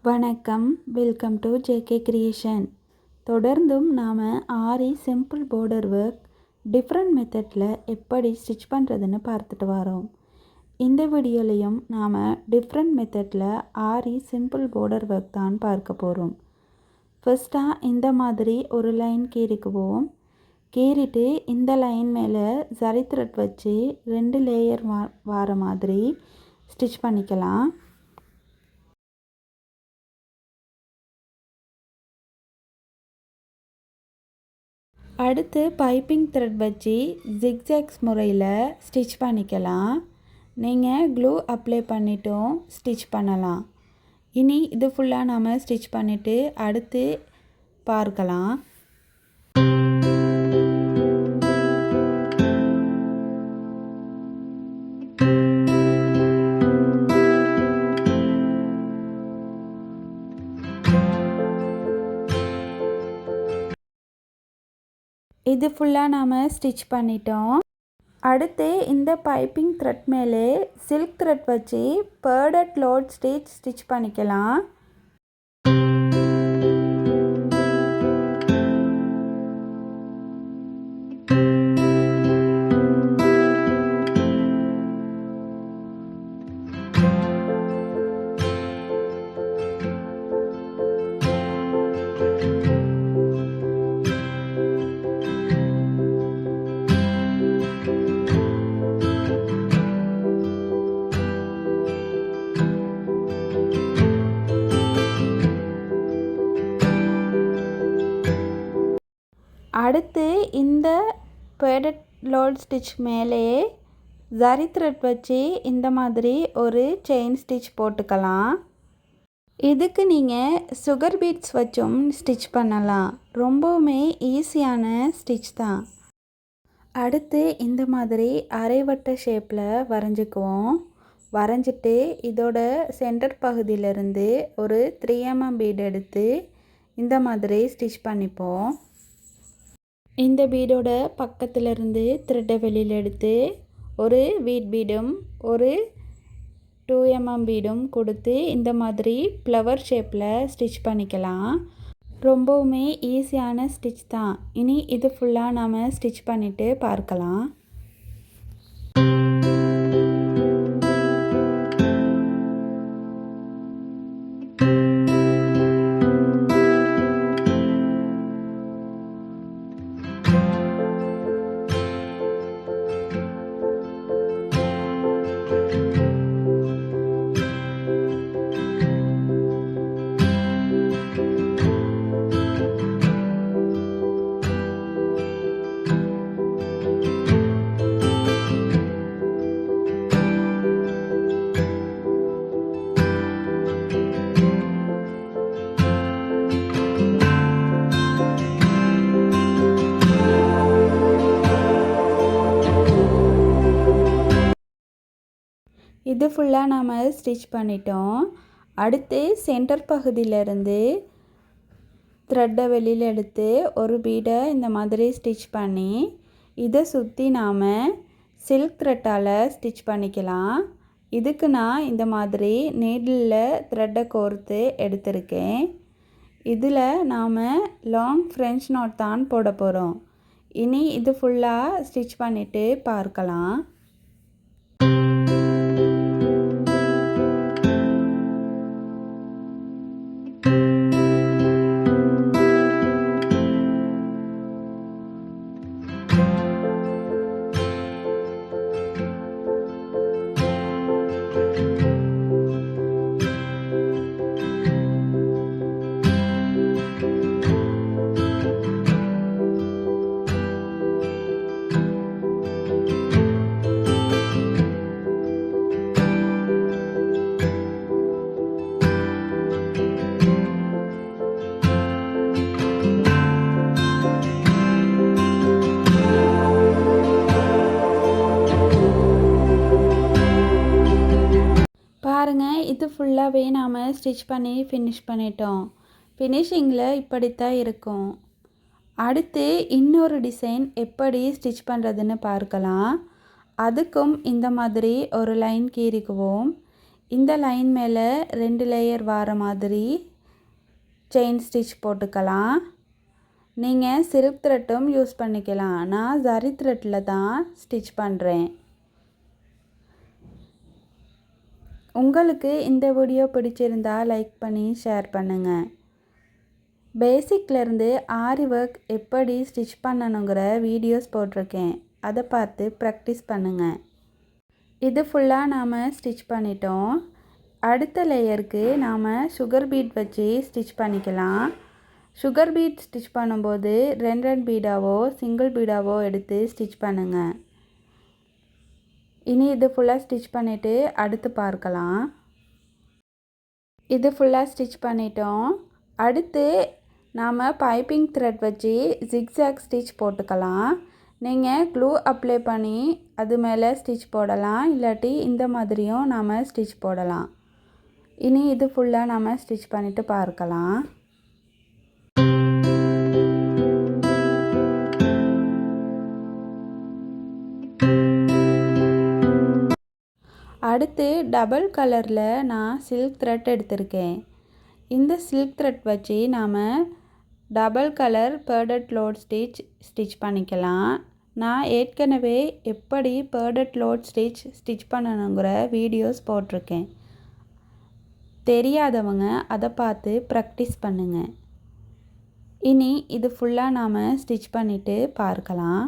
வணக்கம், welcome to JK creation. தொடர்ந்தும் நாம் ஆரி சிம்பிள் பார்டர் ஒர்க் டிஃப்ரெண்ட் மெத்தடில் எப்படி ஸ்டிச் பண்ணுறதுன்னு பார்த்துட்டு வரோம். இந்த வீடியோலையும் நாம் டிஃப்ரெண்ட் மெத்தடில் ஆரி சிம்பிள் பார்டர் ஒர்க் தான் பார்க்க போகிறோம். ஃபர்ஸ்ட்டாக இந்த மாதிரி ஒரு லைன் கீறிக்குவோம். கீறிட்டு இந்த லைன் மேலே ஜரி த்ரெட் வச்சு 2 லேயர் வார மாதிரி ஸ்டிச் பண்ணிக்கலாம். அடுத்து பைப்பிங் த்ரெட் வச்சு ஜிக்ஜாக்ஸ் முறையில் ஸ்டிச் பண்ணிக்கலாம். நீங்கள் க்ளூ அப்ளை பண்ணிட்டும் ஸ்டிச் பண்ணலாம். இனி இது ஃபுல்லாக நாம் ஸ்டிச் பண்ணிவிட்டு அடுத்து பார்க்கலாம். இது ஃபுல்லாக நாம் ஸ்டிச் பண்ணிட்டோம். அடுத்து இந்த பைப்பிங் த்ரெட் மேலே சில்க் த்ரெட் வச்சு பேர்டட் லோட் ஸ்டிச் பண்ணிக்கலாம். அடுத்து இந்த பேர்டட் லோட் ஸ்டிச் மேலே ஜரி த்ரெட் வச்சு இந்த மாதிரி ஒரு செயின் ஸ்டிச் போட்டுக்கலாம். இதுக்கு நீங்கள் சுகர் பீட்ஸ் வச்சும் ஸ்டிச் பண்ணலாம். ரொம்பவுமே ஈஸியான ஸ்டிச் தான். அடுத்து இந்த மாதிரி அரைவட்ட ஷேப்பில் வரைஞ்சிக்குவோம். வரைஞ்சிட்டு இதோட சென்டர் பகுதியிலிருந்து ஒரு 3 mm பீட் எடுத்து இந்த மாதிரி ஸ்டிச் பண்ணிப்போம். இந்த பீடோட பக்கத்திலிருந்து த்ரெட்டை வெளியில் எடுத்து ஒரு வீட் பீடும் ஒரு 2 mm பீடும் கொடுத்து இந்த மாதிரி ஃப்ளவர் ஷேப்பில் ஸ்டிச் பண்ணிக்கலாம். ரொம்பவுமே ஈஸியான ஸ்டிச் தான். இனி இது ஃபுல்லாக நாம் ஸ்டிச் பண்ணிவிட்டு பார்க்கலாம். இது ஃபுல்லாக நாம் ஸ்டிச் பண்ணிட்டோம். அடுத்து சென்டர் பகுதியிலேருந்து த்ரெட்டை வெளியில் எடுத்து ஒரு பீடை இந்த மாதிரி ஸ்டிச் பண்ணி இதை சுற்றி நாம் சில்க் த்ரெட்டால் ஸ்டிச் பண்ணிக்கலாம். இதுக்கு நான் இந்த மாதிரி நீடிலில் த்ரெட்டை கோர்த்து எடுத்திருக்கேன். இதில் நாம் லாங் ஃப்ரெஞ்ச் நாட் தான் போட போகிறோம். இனி இது ஃபுல்லாக ஸ்டிச் பண்ணிவிட்டு பார்க்கலாம். பாருங்கள், இது ஃபுல்லாகவே நாம் ஸ்டிச் பண்ணி ஃபினிஷ் பண்ணிட்டோம். ஃபினிஷிங்கில் இப்படித்தான் இருக்கும். அடுத்து இன்னொரு டிசைன் எப்படி ஸ்டிச் பண்ணுறதுன்னு பார்க்கலாம். அதுக்கும் இந்த மாதிரி ஒரு லைன் கீறிக்குவோம். இந்த லைன் மேலே 2 லேயர் வர மாதிரி செயின் ஸ்டிச் போட்டுக்கலாம். நீங்கள் சில்க் த்ரெட்டும் யூஸ் பண்ணிக்கலாம். நான் ஜரி த்ரெட்டில் தான் ஸ்டிச் பண்ணுறேன். உங்களுக்கு இந்த வீடியோ பிடிச்சிருந்தா லைக் பண்ணி ஷேர் பண்ணுங்கள். பேசிக்லேருந்து ஆரி ஒர்க் எப்படி ஸ்டிச் பண்ணணுங்கிற வீடியோஸ் போட்டிருக்கேன். அதை பார்த்து ப்ராக்டிஸ் பண்ணுங்கள். இது ஃபுல்லாக நாம் ஸ்டிச் பண்ணிட்டோம். அடுத்த லேயருக்கு நாம் சுகர் பீட் வச்சு ஸ்டிச் பண்ணிக்கலாம். சுகர் பீட் ஸ்டிச் பண்ணும்போது 2 பீடாவோ சிங்கிள் பீடாவோ எடுத்து ஸ்டிச் பண்ணுங்கள். இனி இது ஃபுல்லாக ஸ்டிச் பண்ணிவிட்டு அடுத்து பார்க்கலாம். இது ஃபுல்லாக ஸ்டிச் பண்ணிட்டோம். அடுத்து நாம் பைப்பிங் த்ரெட் வச்சு ஜிக்ஸாக் ஸ்டிச் போட்டுக்கலாம். நீங்கள் க்ளூ அப்ளை பண்ணி அது மேலே ஸ்டிச் போடலாம். இல்லாட்டி இந்த மாதிரியும் நாம் ஸ்டிச் போடலாம். இனி இது ஃபுல்லாக நாம் ஸ்டிச் பண்ணிவிட்டு பார்க்கலாம். அடுத்து டபுள் கலரில் நான் சில்க் த்ரெட் எடுத்திருக்கேன். இந்த சில்க் த்ரெட் வச்சு நாம் டபுள் கலர் பேர்டட் லோட் ஸ்டிச் பண்ணிக்கலாம். நான் ஏற்கனவே எப்படி பேர்டட் லோட் ஸ்டிச் பண்ணணுங்கிற வீடியோஸ் போட்டிருக்கேன். தெரியாதவங்க அதை பார்த்து ப்ராக்டிஸ் பண்ணுங்கள். இனி இது ஃபுல்லாக நாம் ஸ்டிச் பண்ணிவிட்டு பார்க்கலாம்.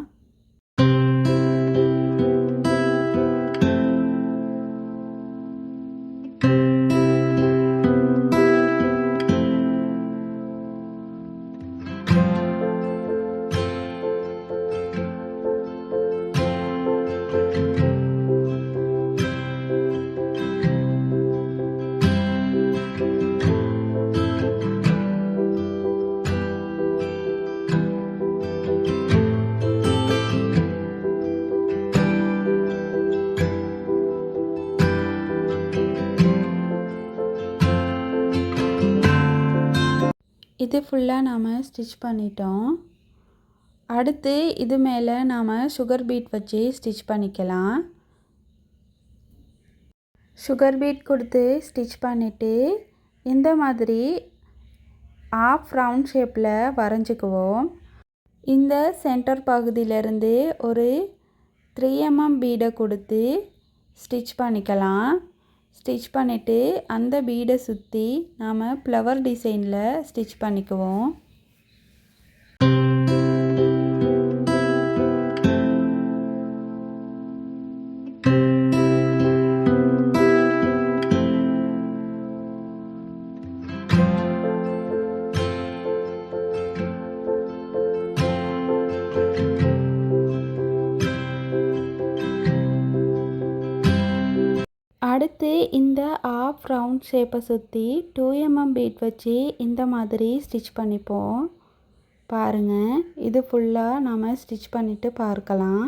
இது ஃபுல்லாக நாம் ஸ்டிச் பண்ணிட்டோம். அடுத்து இது மேலே நாம் சுகர் பீட் வச்சு ஸ்டிச் பண்ணிக்கலாம். சுகர் பீட் கொடுத்து ஸ்டிச் பண்ணிவிட்டு இந்த மாதிரி ஆஃப் ரவுண்ட் ஷேப்பில் வரைஞ்சிக்குவோம். இந்த சென்டர் பகுதியிலேருந்து ஒரு 3 mm பீடை கொடுத்து ஸ்டிச் பண்ணிக்கலாம். ஸ்டிச் பண்ணிவிட்டு அந்த பீடை சுற்றி நாம் ஃப்ளவர் டிசைனில் ஸ்டிச் பண்ணிக்குவோம். அடுத்து இந்த ஆஃப் ரவுண்ட் ஷேப்பை சுற்றி 2 mm பீட் வச்சு இந்த மாதிரி ஸ்டிச் பண்ணிப்போம். பாருங்கள், இது ஃபுல்லாக நாம் ஸ்டிச் பண்ணிவிட்டு பார்க்கலாம்.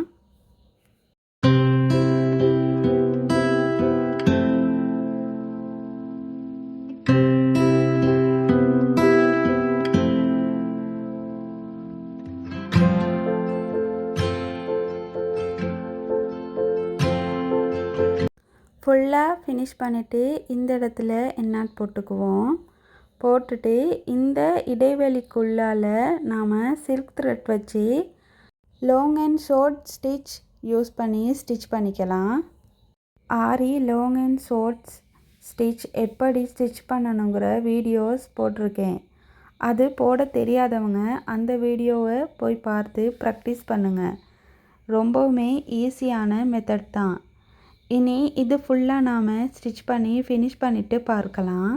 ஃபுல்லாக ஃபினிஷ் பண்ணிவிட்டு இந்த இடத்துல எண்ணாட் போட்டுக்குவோம். போட்டுட்டு இந்த இடைவெளிக்குள்ளால் நாம் சில்க் த்ரெட் வச்சு long and short stitch use பண்ணி ஸ்டிச் பண்ணிக்கலாம். ஆரி லாங் அண்ட் ஷார்ட் ஸ்டிச் எப்படி ஸ்டிச் பண்ணணுங்கிற வீடியோஸ் போட்டிருக்கேன். அது போட தெரியாதவங்க அந்த வீடியோவை போய் பார்த்து ப்ராக்டிஸ் பண்ணுங்கள். ரொம்பவுமே ஈஸியான மெத்தட் தான். இனி இது ஃபுல்லாக நாம் ஸ்டிச் பண்ணி ஃபினிஷ் பண்ணிவிட்டு பார்க்கலாம்.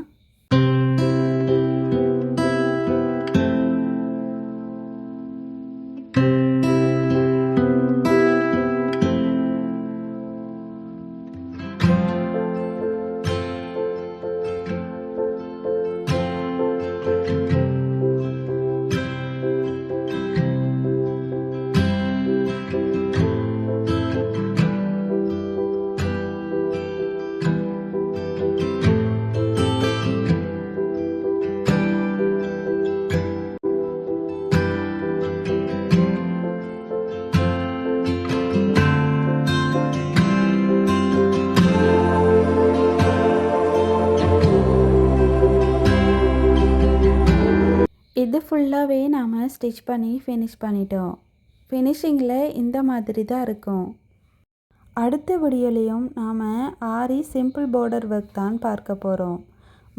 இது ஃபுல்லாகவே நாம் ஸ்டிச் பண்ணி ஃபினிஷ் பண்ணிட்டோம். ஃபினிஷிங்கில் இந்த மாதிரி தான் இருக்கும். அடுத்த வீடியோலையும் நாம் ஆரி சிம்பிள் பார்டர் ஒர்க் தான் பார்க்க போகிறோம்.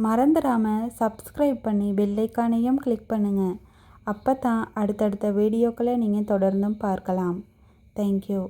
மறந்துடாமல் சப்ஸ்கிரைப் பண்ணி பெல் ஐக்கானையும் கிளிக் பண்ணுங்கள். அப்போ தான் அடுத்தடுத்த வீடியோக்களை நீங்கள் தொடர்ந்தும் பார்க்கலாம். தேங்க்யூ.